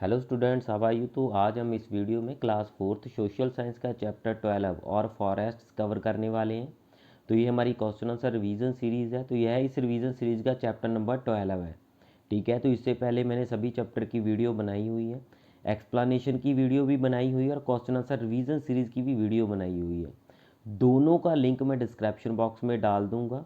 Hello students, how are you. तो आज हम इस वीडियो में क्लास फोर्थ सोशल साइंस का चैप्टर 12 और फॉरेस्ट कवर करने वाले हैं। तो ये हमारी क्वेश्चन आंसर रिवीजन सीरीज़ है। तो यह इस रिवीजन सीरीज़ का चैप्टर नंबर 12 है। ठीक है, तो इससे पहले मैंने सभी चैप्टर की वीडियो बनाई हुई है, एक्सप्लेनेशन की वीडियो भी बनाई हुई है और क्वेश्चन आंसर रिवीजन सीरीज़ की भी वीडियो बनाई हुई है। दोनों का लिंक मैं डिस्क्रिप्शन बॉक्स में डाल दूंगा,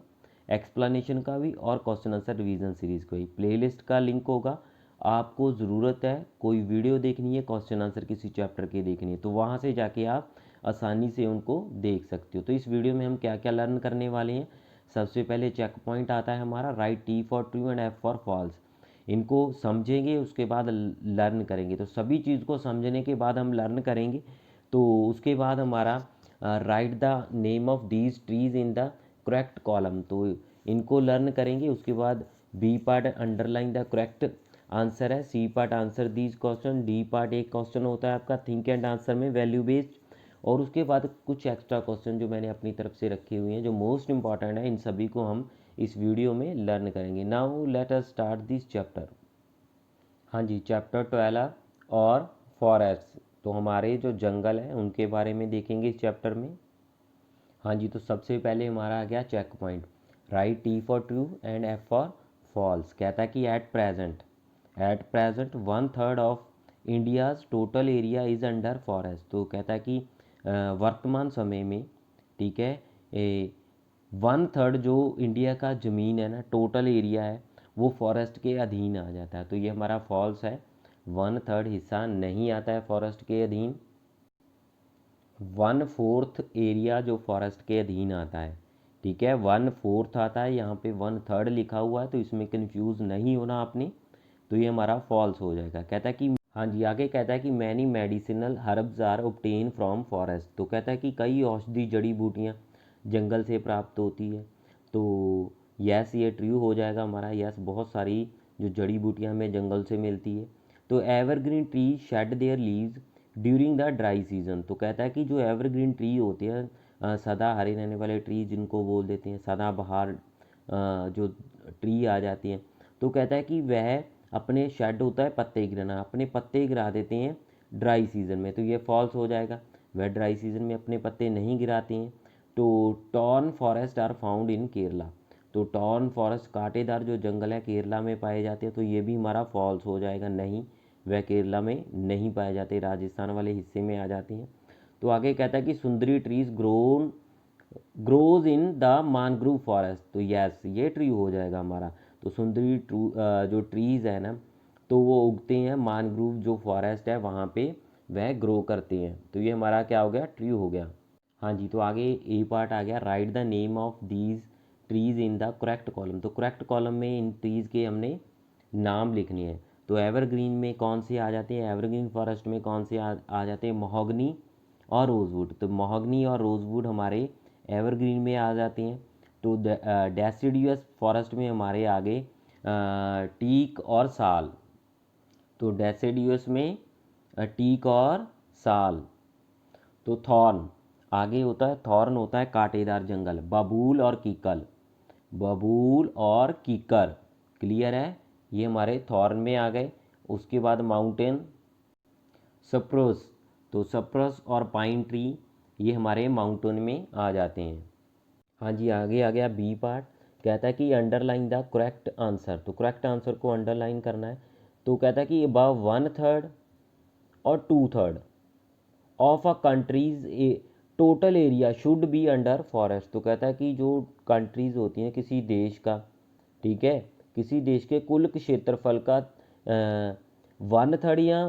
एक्सप्लेनेशन का भी और क्वेश्चन आंसर रिवीजन सीरीज़ को ही। प्लेलिस्ट का लिंक होगा, आपको ज़रूरत है कोई वीडियो देखनी है, क्वेश्चन आंसर किसी चैप्टर की देखनी है, तो वहाँ से जाके आप आसानी से उनको देख सकते हो। तो इस वीडियो में हम क्या क्या लर्न करने वाले हैं। सबसे पहले चेक पॉइंट आता है हमारा, right T for true and F for false. इनको समझेंगे, उसके बाद लर्न करेंगे। तो सभी चीज़ को समझने के बाद हम लर्न करेंगे। तो उसके बाद हमारा write the name of these trees in the correct column, तो इनको लर्न करेंगे। उसके बाद B part underline the correct answer है, C part answer these question, D part एक क्वेश्चन होता है आपका थिंक एंड आंसर में वैल्यू बेस्ड, और उसके बाद कुछ एक्स्ट्रा क्वेश्चन जो मैंने अपनी तरफ से रखे हुए हैं जो मोस्ट इंपॉर्टेंट है, इन सभी को हम इस वीडियो में लर्न करेंगे। Now let us start this chapter. हाँ जी, चैप्टर 12 और फॉरेस्ट। तो हमारे जो जंगल हैं उनके बारे में देखेंगे इस चैप्टर में। हाँ जी, तो सबसे पहले हमारा आ गया check point, right T for true and F for false. कहता है कि at present 1/3 of India's total area is under forest. तो कहता है कि वर्तमान समय में, ठीक है, 1/3 जो इंडिया का ज़मीन है ना, टोटल एरिया है, वो फॉरेस्ट के अधीन आ जाता है। तो ये हमारा फॉल्स है, 1/3 हिस्सा नहीं आता है फॉरेस्ट के अधीन। 1/4 एरिया जो फॉरेस्ट के अधीन आता है, ठीक है, 1/4 आता है, यहाँ पे 1/3 लिखा हुआ है, तो इसमें कंफ्यूज नहीं होना आपने। तो ये हमारा फॉल्स हो जाएगा। कहता है कि हाँ जी, आगे कहता है कि many medicinal herbs are obtain from forest. तो कहता है कि कई औषधि जड़ी बूटियाँ जंगल से प्राप्त होती है। तो यस, ये ट्रू हो जाएगा हमारा। यस, बहुत सारी जो जड़ी बूटियाँ हमें जंगल से मिलती है। तो evergreen tree shade their leaves during the dry season. तो कहता है कि जो एवरग्रीन ट्री होते हैं, सदा हरे रहने वाले ट्री जिनको बोल देते हैं, सदाबहार जो ट्री आ जाती हैं, तो कहता है कि वह अपने शेड होता है पत्ते गिराना, अपने पत्ते गिरा देते हैं ड्राई सीजन में। तो ये फॉल्स हो जाएगा, वह ड्राई सीजन में अपने पत्ते नहीं गिराते हैं। तो thorn forest are found in Kerala. तो टॉर्न फॉरेस्ट कांटेदार जो जंगल है केरला में पाए जाते हैं। तो ये भी हमारा फॉल्स हो जाएगा, नहीं, वह केरला में नहीं पाए जाते, राजस्थान वाले हिस्से में आ जाते हैं। तो आगे कहता है कि सुंदरी trees grows in the mangrove forest. तो यस, ये ट्री हो जाएगा हमारा। तो सुंदरी जो ट्रीज है ना, तो वो उगते हैं मैंग्रोव जो फॉरेस्ट है वहाँ पे, वह ग्रो करते हैं। तो ये हमारा क्या हो गया, ट्री हो गया। हाँ जी, तो आगे ए पार्ट आ गया, right the name of these trees in the correct column. तो करेक्ट कॉलम में इन ट्रीज के हमने नाम लिखने हैं। तो एवरग्रीन में कौन से आ जाते हैं, एवरग्रीन फॉरेस्ट में कौन से आ जाते हैं, महोगनी और रोजवुड। तो महोगनी और रोजवुड हमारे एवरग्रीन में आ जाते हैं। तो डेसिडियस फॉरेस्ट में हमारे आगे टीक और साल। तो डेसिडियस में टीक और साल। तो थॉर्न आगे होता है, थॉर्न होता है कांटेदार जंगल, बबूल और कीकल, बबूल और कीकर। क्लियर है, ये हमारे थॉर्न में आ गए। उसके बाद माउंटेन सप्रोस। तो सप्रोस और पाइन ट्री ये हमारे माउंटेन में आ जाते हैं। हाँ जी, आगे आ गया बी पार्ट। कहता है कि अंडरलाइन द करेक्ट आंसर। तो करेक्ट आंसर को अंडरलाइन करना है। तो कहता है कि अबव 1/3 और 2/3 of a countries total area should be under forest. तो कहता है कि जो कंट्रीज़ होती हैं किसी देश का, ठीक है, किसी देश के कुल क्षेत्रफल का 1/3 या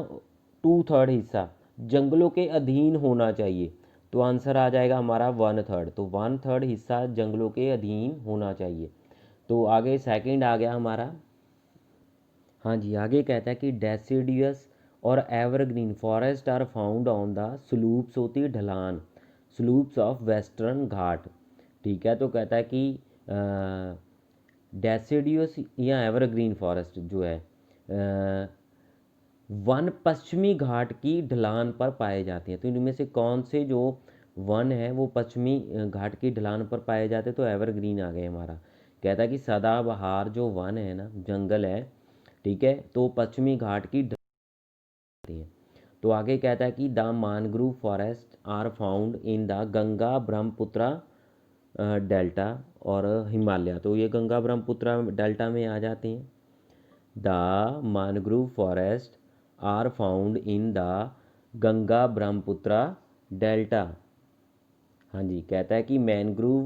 2/3 हिस्सा जंगलों के अधीन होना चाहिए। तो आंसर आ जाएगा हमारा 1/3। तो 1/3 हिस्सा जंगलों के अधीन होना चाहिए। तो आगे सेकंड आ गया हमारा। हाँ जी, आगे कहता है कि डेसिडियस और evergreen forest are found on the slopes, होती है ढलान, स्लूप्स ऑफ वेस्टर्न घाट। ठीक है, तो कहता है कि डेसिडियस या एवरग्रीन फॉरेस्ट जो है वन पश्चिमी घाट की ढलान पर पाए जाते हैं। तो इनमें से कौन से जो वन है वो पश्चिमी घाट की ढलान पर पाए जाते हैं। तो एवरग्रीन आ गए हमारा। कहता है कि सदाबहार जो वन है ना, जंगल है, ठीक है, तो पश्चिमी घाट की हैं। तो आगे कहता है कि the mangrove forest are found in the Ganga Brahmaputra delta और हिमालय। तो ये गंगा ब्रह्मपुत्र डेल्टा में आ जाते हैं। The mangrove forest are found in the Ganga Brahmaputra delta. हाँ जी, कहता है कि मैनग्रोव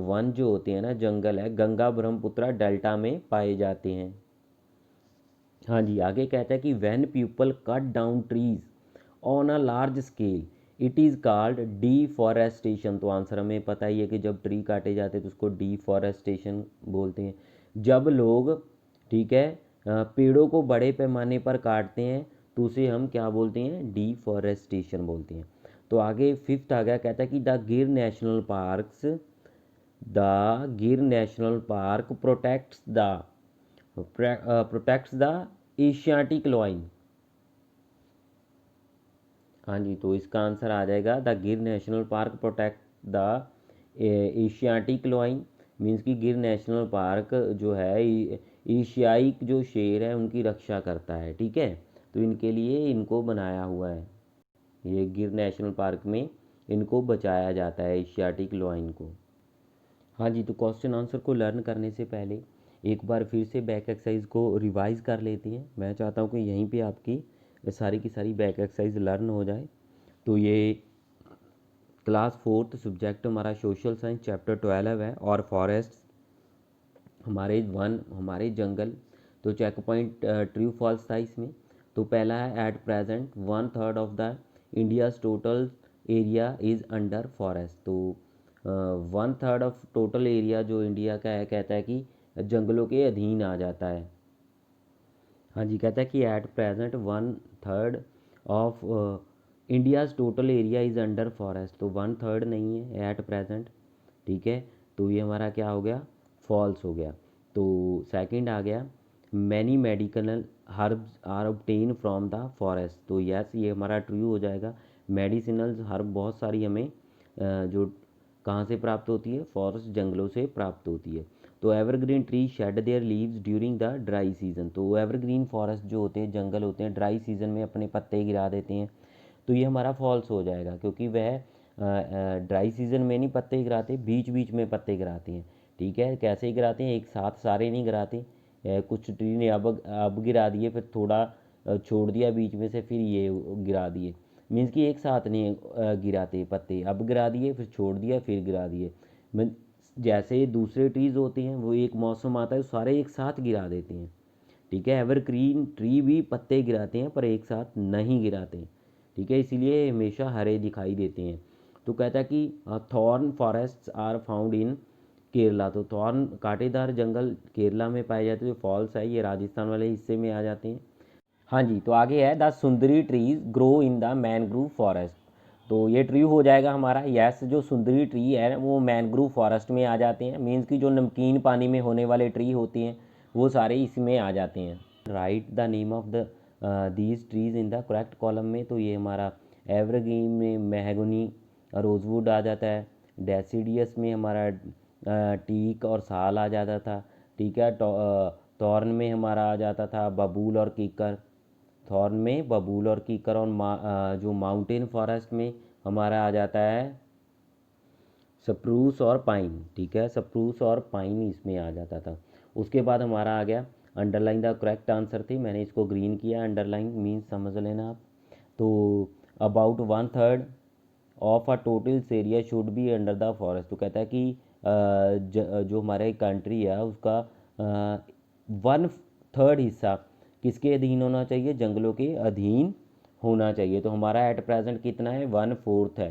वन जो होते हैं ना, जंगल है, गंगा ब्रह्मपुत्र डेल्टा में पाए जाते हैं। हाँ जी, आगे कहता है कि when people cut down trees on a large scale it is called deforestation. तो आंसर हमें पता ही है कि जब ट्री काटे जाते हैं तो उसको डीफॉरेस्टेशन बोलते हैं। जब लोग, ठीक है, पेड़ों को बड़े पैमाने पर काटते हैं तो उसे हम क्या बोलते हैं? डीफॉरेस्टेशन बोलते हैं। तो आगे फिफ्थ आ गया, कहता है कि the Gir national park protects the Asiatic lion. हाँ जी, तो इसका आंसर आ जाएगा the Gir national park protect the Asiatic lion. Means कि गिर नेशनल पार्क जो है एशियाई जो शेर है उनकी रक्षा करता है, ठीक है। तो इनके लिए इनको बनाया हुआ है, ये गिर नेशनल पार्क में इनको बचाया जाता है, एशियाटिक लॉइन को। हाँ जी, तो क्वेश्चन आंसर को लर्न करने से पहले एक बार फिर से बैक एक्सरसाइज को रिवाइज कर लेते हैं। मैं चाहता हूँ कि यहीं पे आपकी सारी की सारी बैक एक्सरसाइज लर्न हो जाए। तो ये क्लास 4th सब्जेक्ट हमारा सोशल साइंस चैप्टर 12 है और फॉरेस्ट हमारे जंगल। तो चेक पॉइंट ट्रू फॉल्स था इसमें। तो पहला है eight present 1/3 of the India's total area is under forest. तो 1/3 ऑफ टोटल एरिया जो इंडिया का है, कहता है कि जंगलों के अधीन आ जाता है। हाँ जी, कहता है कि at present 1/3 of India's total area is under forest. तो 1/3 नहीं है एट प्रेजेंट, ठीक है। तो ये हमारा क्या हो गया? फॉल्स हो गया। तो सेकंड आ गया many medical herbs are obtain from the forest. तो यस, ये हमारा ट्रू हो जाएगा। मेडिसिनल हर्ब बहुत सारी हमें जो कहाँ से प्राप्त होती है? फॉरेस्ट, जंगलों से प्राप्त होती है। तो evergreen tree shade their leaves during the dry season. तो एवरग्रीन फॉरेस्ट जो होते हैं, जंगल होते हैं, ड्राई सीजन में अपने पत्ते गिरा देते हैं। तो ये हमारा फॉल्स हो जाएगा, क्योंकि वह ड्राई सीजन में नहीं पत्ते गिराते, बीच बीच में पत्ते गिराते हैं, ठीक है। कैसे गिराते हैं? एक साथ सारे नहीं गिराते। कुछ ट्री ने अब गिरा दिए, फिर थोड़ा छोड़ दिया बीच में से, फिर ये गिरा दिए। मीन्स कि एक साथ नहीं गिराते पत्ते, अब गिरा दिए, फिर छोड़ दिया, फिर गिरा दिए। जैसे दूसरे ट्रीज होते हैं, वो एक मौसम आता है सारे एक साथ गिरा देते हैं, ठीक है। एवरग्रीन ट्री भी पत्ते गिराते हैं पर एक साथ नहीं गिराते, ठीक है, इसीलिए हमेशा हरे दिखाई देते हैं। तो कहता है कि thorn forests are found in Kerala. तो थॉर्न कांटेदार जंगल केरला में पाए जाते हैं। जो फॉल्स है ये राजस्थान वाले हिस्से में आ जाते हैं। हाँ जी, तो आगे है the Sundari trees grow in the mangrove forest. तो ये ट्री हो जाएगा हमारा यस। जो सुंदरी ट्री है वो मैनग्रोव फॉरेस्ट में आ जाते हैं। मीन्स कि जो नमकीन पानी में होने वाले ट्री होते हैं वो सारे इसमें आ जाते हैं। Right the name of the these trees in the correct column में। तो ये हमारा एवरग्रीन में मेहगनी रोजवुड आ जाता है। डेसिडियस में हमारा टीक और साल आ जाता था, ठीक है। टॉर्न में हमारा आ जाता था बबूल और कीकर। थॉर्न में बबूल और कीकर। और जो माउंटेन फॉरेस्ट में हमारा आ जाता है सप्रूस और पाइन, ठीक है। सप्रूस और पाइन इसमें आ जाता था। उसके बाद हमारा आ गया अंडरलाइन द करेक्ट आंसर थी, मैंने इसको ग्रीन किया। अंडरलाइन मीन्स समझ लेना आप। तो about 1/3 of a total area should be under the forest. तो कहता है कि जो हमारे कंट्री है उसका 1/3 हिस्सा किसके अधीन होना चाहिए? जंगलों के अधीन होना चाहिए। तो हमारा एट प्रेजेंट कितना है? 1/4 है।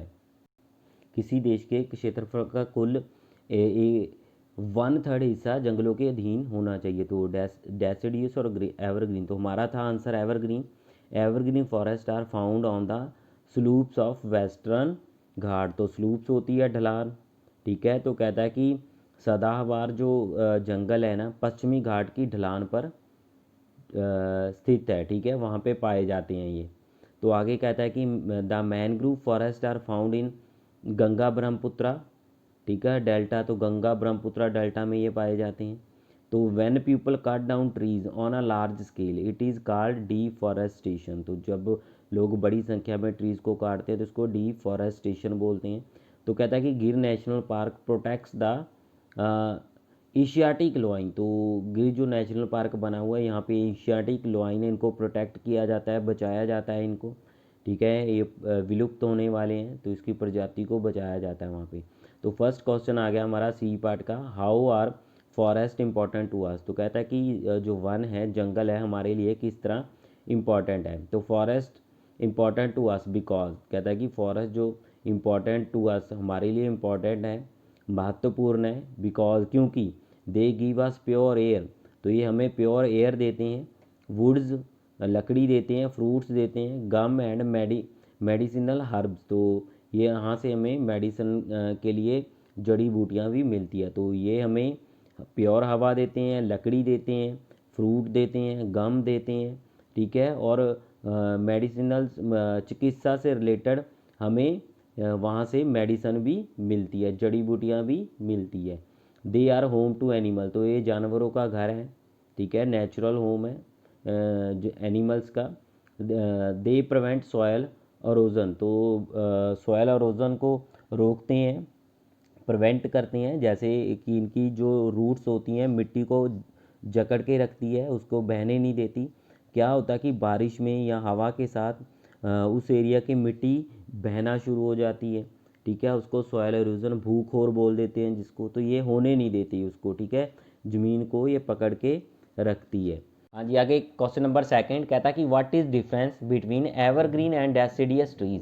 किसी देश के क्षेत्रफल का कुल 1/3 हिस्सा जंगलों के अधीन होना चाहिए। तो डेसिडियस और एवरग्रीन। तो हमारा था answer evergreen. Evergreen forest are found on the slopes of Western Ghat. तो स्लूप्स होती है ढलान, ठीक है। तो कहता है कि सदाबहार जो जंगल है ना, पश्चिमी घाट की ढलान पर स्थित है, ठीक है, वहाँ पे पाए जाते हैं ये। तो आगे कहता है कि the mangrove forest are found in Ganga Brahmaputra, ठीक है, डेल्टा। तो गंगा ब्रह्मपुत्रा डेल्टा में ये पाए जाते हैं। तो when people cut down trees on a large scale it is called deforestation. तो जब लोग बड़ी संख्या में ट्रीज़ को काटते हैं तो इसको डिफॉरेस्टेशन बोलते हैं। तो कहता है कि Gir national park protects the Asiatic lion. तो गिर जो नेशनल पार्क बना हुआ है यहाँ पे एशियाटिक लोइन है, इनको प्रोटेक्ट किया जाता है, बचाया जाता है इनको। ठीक है, ये विलुप्त होने वाले हैं तो इसकी प्रजाति को बचाया जाता है वहाँ पे। तो फर्स्ट क्वेश्चन आ गया हमारा सी पार्ट का, how are forest important to us. तो कहता है कि जो वन है, जंगल है, हमारे लिए किस तरह इम्पॉर्टेंट है। तो forest important to us because, कहता है कि फॉरेस्ट जो इम्पॉर्टेंट टू अस, हमारे लिए इम्पॉर्टेंट है, महत्वपूर्ण है, बिकॉज क्योंकि they give us pure air. तो ये हमें प्योर एयर देते हैं, वुड्स लकड़ी देते हैं, फ्रूट्स देते हैं, गम एंड मेडिसिनल हर्ब्स। तो ये यहाँ से हमें मेडिसिन के लिए जड़ी बूटियाँ भी मिलती है। तो ये हमें प्योर हवा देते हैं, लकड़ी देते हैं, फ्रूट देते हैं, गम देते हैं। ठीक है, और मेडिसिनल चिकित्सा से रिलेटेड हमें वहाँ से मेडिसन भी मिलती है, जड़ी बूटियाँ भी मिलती है। They are home to animal. तो ये जानवरों का घर है। ठीक है, नेचुरल होम है जो एनिमल्स का। They prevent soil erosion. तो सॉयल अरोजन को रोकते हैं, प्रिवेंट करते हैं, जैसे कि इनकी जो रूट्स होती हैं मिट्टी को जकड़ के रखती है, उसको बहने नहीं देती। क्या होता है कि बारिश में या हवा के साथ उस एरिया की मिट्टी बहना शुरू हो जाती है। ठीक है, उसको सॉयल एरोजन, भूखोर बोल देते हैं जिसको। तो ये होने नहीं देती उसको। ठीक है, ज़मीन को ये पकड़ के रखती है। हाँ जी, आगे क्वेश्चन नंबर सेकंड कहता है कि what is difference between evergreen and deciduous trees.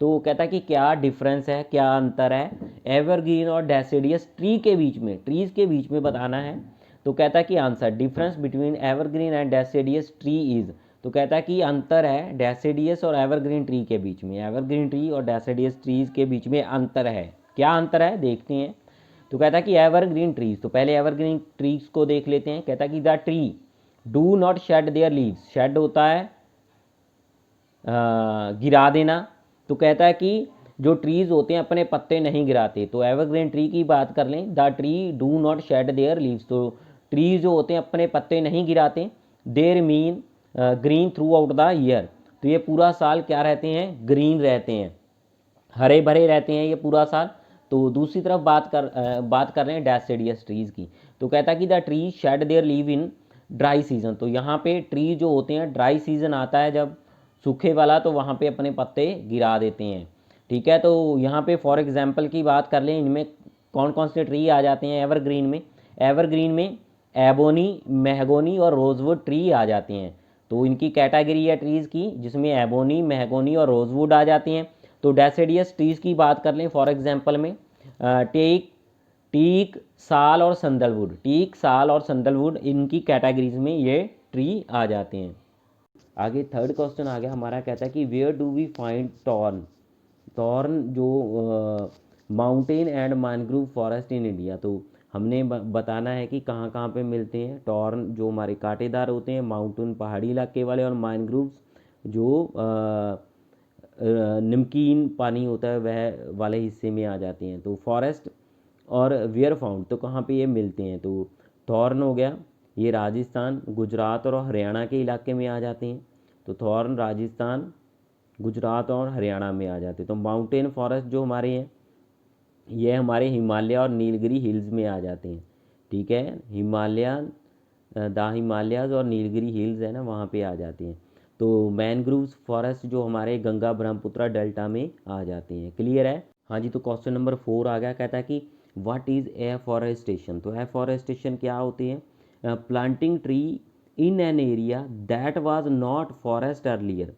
तो कहता है कि क्या डिफरेंस है, क्या अंतर है एवरग्रीन और डेसिडियस ट्री के बीच में, ट्रीज के बीच में बताना है। तो कहता है कि answer, difference between evergreen and deciduous tree is. तो कहता है कि अंतर है डेसिडियस और एवरग्रीन ट्री के बीच में, एवरग्रीन ट्री और डेसिडियस ट्रीज के बीच में अंतर है। क्या अंतर है देखते हैं। तो कहता है कि एवरग्रीन ट्रीज, तो पहले एवरग्रीन ट्रीज को देख लेते हैं। कहता है कि the tree do not shed their leaves. Shed होता है गिरा देना। तो कहता है कि जो ट्रीज होते हैं अपने पत्ते नहीं गिराते। तो एवरग्रीन ट्री की बात कर लें, the tree do not shed their leaves. तो ट्री जो होते हैं अपने पत्ते नहीं गिराते। There mean green through out the year. तो ये पूरा साल क्या रहते हैं, ग्रीन रहते हैं, हरे भरे रहते हैं ये पूरा साल। तो दूसरी तरफ बात कर रहे हैं डेसिडियस ट्रीज की। तो कहता है कि the tree shade there leave in dry season. तो यहाँ पे ट्री जो होते हैं, ड्राई सीजन आता है जब सूखे वाला, तो वहाँ पे अपने पत्ते गिरा देते हैं। ठीक है, तो यहाँ पे फॉर एग्जाम्पल की बात कर लें, इनमें कौन कौन से ट्री आ जाते हैं एवरग्रीन में। एवरग्रीन में एबोनी, मेहगोनी और रोजवुड ट्री आ जाते हैं। तो इनकी कैटेगरी है ट्रीज़ की, जिसमें एबोनी, मेहगोनी और रोजवुड आ जाती हैं। तो डेसिडियस ट्रीज़ की बात कर लें, फॉर एग्जांपल में टेक, टीक, साल और संदलवुड। टीक, साल और संदलवुड इनकी कैटेगरीज में ये ट्री आ जाते हैं। आगे थर्ड क्वेश्चन आ गया हमारा, कहता है कि where do we find thorn. Thorn जो mountain and mangrove forest in India. तो हमने बताना है कि कहाँ कहाँ पे मिलते हैं टॉर्न, जो हमारे कांटेदार होते हैं, माउंटेन पहाड़ी इलाके वाले, और मैनग्रोव्स जो नमकीन पानी होता है वह वाले हिस्से में आ जाते हैं। तो फॉरेस्ट और वेयर फाउंड, तो कहाँ पे ये मिलते हैं। तो थॉर्न हो गया, ये राजस्थान, गुजरात और हरियाणा के इलाके में आ जाते हैं। तो थॉर्न राजस्थान, गुजरात और हरियाणा में आ जाते हैं। तो माउंटेन फॉरेस्ट जो हमारे हैं ये हमारे हिमालय और नीलगिरी हिल्स में आ जाते हैं। ठीक है, हिमालयाज और नीलगिरी हिल्स है ना, वहाँ पे आ जाते हैं। तो मैनग्रोव्स फॉरेस्ट जो हमारे गंगा ब्रह्मपुत्र डेल्टा में आ जाते हैं। क्लियर है। हाँ जी, तो क्वेश्चन नंबर 4 आ गया, कहता है कि व्हाट इज़ एफॉरेस्टेशन। तो एफॉरेस्टेशन क्या होती है, planting tree in an area that was not forest earlier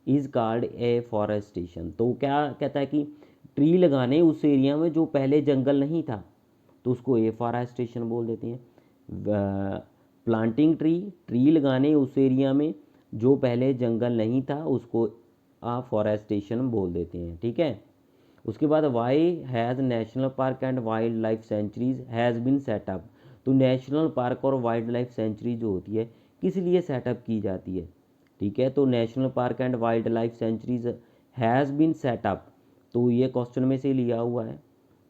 is called afforestation. तो क्या कहता है कि ट्री लगाने उस एरिया में जो पहले जंगल नहीं था, तो उसको एफॉरेस्टेशन बोल देते हैं। प्लांटिंग ट्री, ट्री लगाने उस एरिया में जो पहले जंगल नहीं था, उसको फॉरेस्टेशन बोल देते हैं। ठीक है, उसके बाद why has national park and wildlife sanctuaries has been set up. तो नेशनल पार्क और वाइल्ड लाइफ सेंचुरी जो होती है किस लिए सेटअप की जाती है। ठीक है, तो national park and wildlife sanctuaries has been set up, तो ये क्वेश्चन में से लिया हुआ है।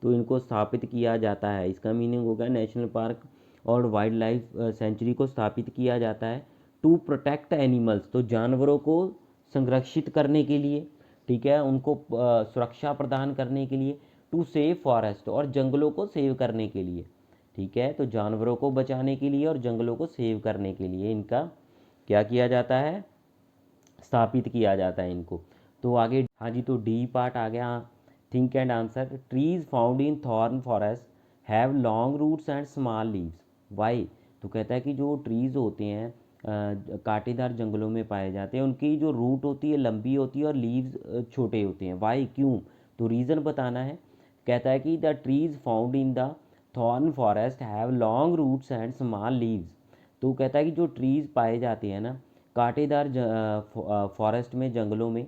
तो इनको स्थापित किया जाता है, इसका मीनिंग होगा नेशनल पार्क और वाइल्ड लाइफ सेंचुरी को स्थापित किया जाता है टू प्रोटेक्ट एनिमल्स, तो जानवरों को संरक्षित करने के लिए, ठीक है, उनको सुरक्षा प्रदान करने के लिए, टू सेव फॉरेस्ट, और जंगलों को सेव करने के लिए, ठीक है। तो जानवरों को बचाने के लिए और जंगलों को सेव करने के लिए इनका क्या किया जाता है, स्थापित किया जाता है इनको। तो आगे हाँ जी, तो डी पार्ट आ गया, think and answer. Trees found in thorn forest have long roots and small leaves, why. तो कहता है कि जो ट्रीज होते हैं कांटेदार जंगलों में पाए जाते हैं, उनकी जो रूट होती है लंबी होती है और लीव्स छोटे होते हैं, वाई, क्यों। तो रीज़न बताना है। कहता है कि the trees found in the thorn forest have long roots and small leaves. तो कहता है कि जो ट्रीज़ पाए जाते हैं ना कांटेदार फॉरेस्ट में, जंगलों में,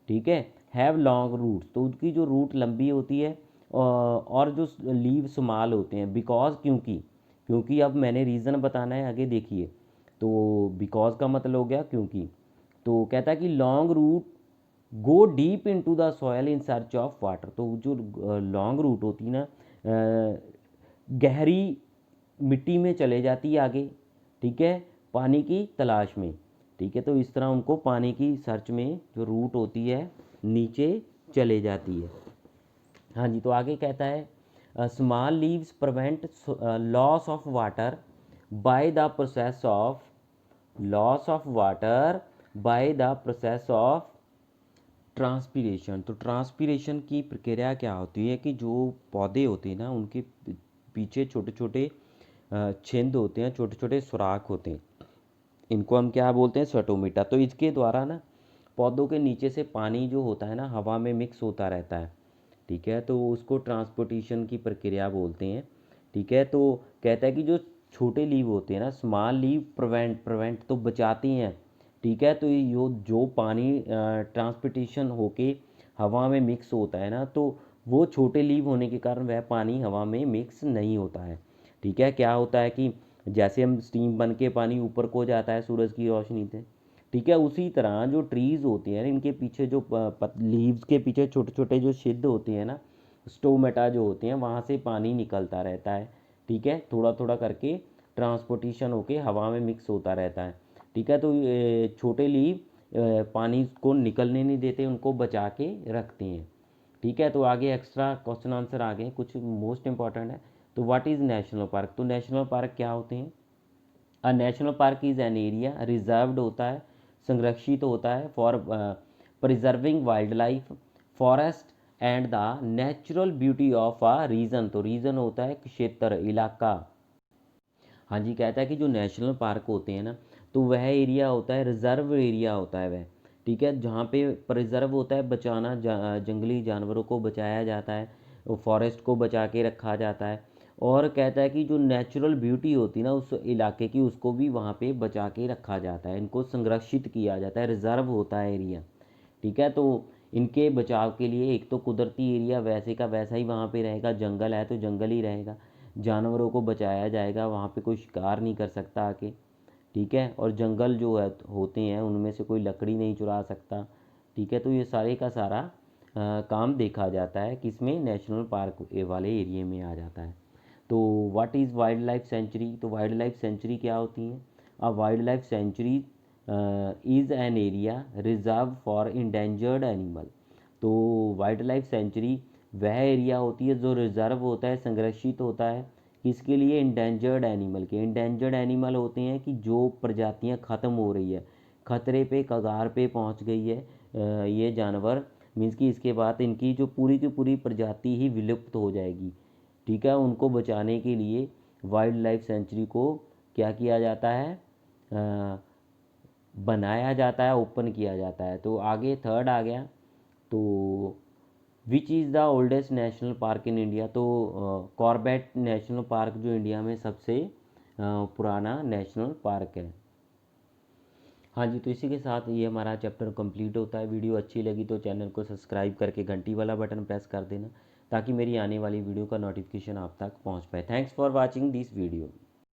ठीक है, हैव लॉन्ग रूट्स, तो उनकी जो रूट लंबी होती है और जो लीव स्मॉल होते हैं, बिकॉज, क्योंकि। क्योंकि अब मैंने रीज़न बताना है, आगे देखिए। तो बिकॉज का मतलब हो गया क्योंकि। तो कहता है कि long route go deep into the soil in search of water, तो जो लॉन्ग रूट होती है ना गहरी मिट्टी में चले जाती है आगे, ठीक है, पानी की तलाश में, ठीक है। तो इस तरह उनको पानी की सर्च में जो रूट होती है नीचे चले जाती है। हाँ जी, तो आगे कहता है small leaves prevent loss of water by the process of loss of water by the process of transpiration. तो ट्रांसपीरेशन की प्रक्रिया क्या होती है कि जो पौधे होते हैं ना उनके पीछे छोटे छोटे छिद्र होते हैं, छोटे छोटे सुराख होते हैं, इनको हम क्या बोलते हैं, स्वेटोमीटा। तो इसके द्वारा ना पौधों के नीचे से पानी जो होता है ना हवा में मिक्स होता रहता है, ठीक है, तो उसको ट्रांसपोर्टेशन की प्रक्रिया बोलते हैं, ठीक है। तो कहता है कि जो छोटे लीव होते हैं ना स्मॉल लीव प्रिवेंट तो बचाती हैं, ठीक है। तो ये जो पानी ट्रांसपोर्टेशन होके हवा में मिक्स होता है ना, तो वो छोटे लीव होने के कारण वह पानी हवा में मिक्स नहीं होता है, ठीक है। क्या होता है कि जैसे हम स्टीम बन के पानी ऊपर को जाता है सूरज की रोशनी से, ठीक है, उसी तरह जो ट्रीज़ होते हैं इनके पीछे जो लीव्स के पीछे छोटे छोटे जो छिद्र होते हैं ना स्टोमेटा जो होते हैं वहाँ से पानी निकलता रहता है, ठीक है, थोड़ा थोड़ा करके ट्रांसपोर्टेशन होके हवा में मिक्स होता रहता है, ठीक है। तो छोटे लीव पानी को निकलने नहीं देते, उनको बचा के रखते हैं, ठीक है। तो आगे एक्स्ट्रा क्वेश्चन आंसर आ गए कुछ मोस्ट इंपॉर्टेंट है। तो व्हाट इज़ नेशनल पार्क, तो नेशनल पार्क क्या होते हैं। A national park is an area reserved होता है, संरक्षित होता है for preserving wildlife, forest and the natural beauty of a region. तो रीजन होता है क्षेत्र, इलाका। हाँ जी, कहता है कि जो नेशनल पार्क होते हैं ना तो वह एरिया होता है, रिजर्व एरिया होता है वह, ठीक है, जहाँ पे प्रिजर्व होता है, बचाना, जंगली जानवरों को बचाया जाता है, फॉरेस्ट को बचा के रखा जाता है। और कहता है कि जो नेचुरल ब्यूटी होती है ना उस इलाके की उसको भी वहाँ पे बचा के रखा जाता है, इनको संरक्षित किया जाता है, रिजर्व होता है एरिया, ठीक है। तो इनके बचाव के लिए एक तो कुदरती एरिया वैसे का वैसा ही वहाँ पे रहेगा, जंगल है तो जंगल ही रहेगा, जानवरों को बचाया जाएगा, वहाँ पे कोई शिकार नहीं कर सकता आके, ठीक है। और जंगल जो है होते हैं उनमें से कोई लकड़ी नहीं चुरा सकता, ठीक है। तो ये सारे का सारा काम देखा जाता है किसमें, नेशनल पार्क वाले एरिया में आ जाता है। तो what is wildlife sanctuary, तो वाइल्ड लाइफ सेंचुरी क्या होती है। A wildlife sanctuary is an area reserve for endangered animal. तो वाइल्ड लाइफ सेंचुरी वह एरिया होती है जो रिजर्व होता है, संरक्षित होता है, किसके लिए, इंडेंजर्ड एनिमल के। इंडेंजर्ड एनिमल होते हैं कि जो प्रजातियां ख़त्म हो रही है, खतरे पे कगार पे पहुंच गई है ये जानवर, मीन्स कि इसके बाद इनकी जो पूरी की पूरी प्रजाति ही विलुप्त हो जाएगी, ठीक है। उनको बचाने के लिए वाइल्ड लाइफ सेंचुरी को क्या किया जाता है, बनाया जाता है, ओपन किया जाता है। तो आगे थर्ड आ गया, तो which is the oldest national park in India, तो कॉर्बेट नेशनल पार्क जो इंडिया में सबसे पुराना नेशनल पार्क है। हाँ जी, तो इसी के साथ ये हमारा चैप्टर कंप्लीट होता है। वीडियो अच्छी लगी तो चैनल को सब्सक्राइब करके घंटी वाला बटन प्रेस कर देना ताकि मेरी आने वाली वीडियो का नोटिफिकेशन आप तक पहुँच पाए। Thanks for watching this video.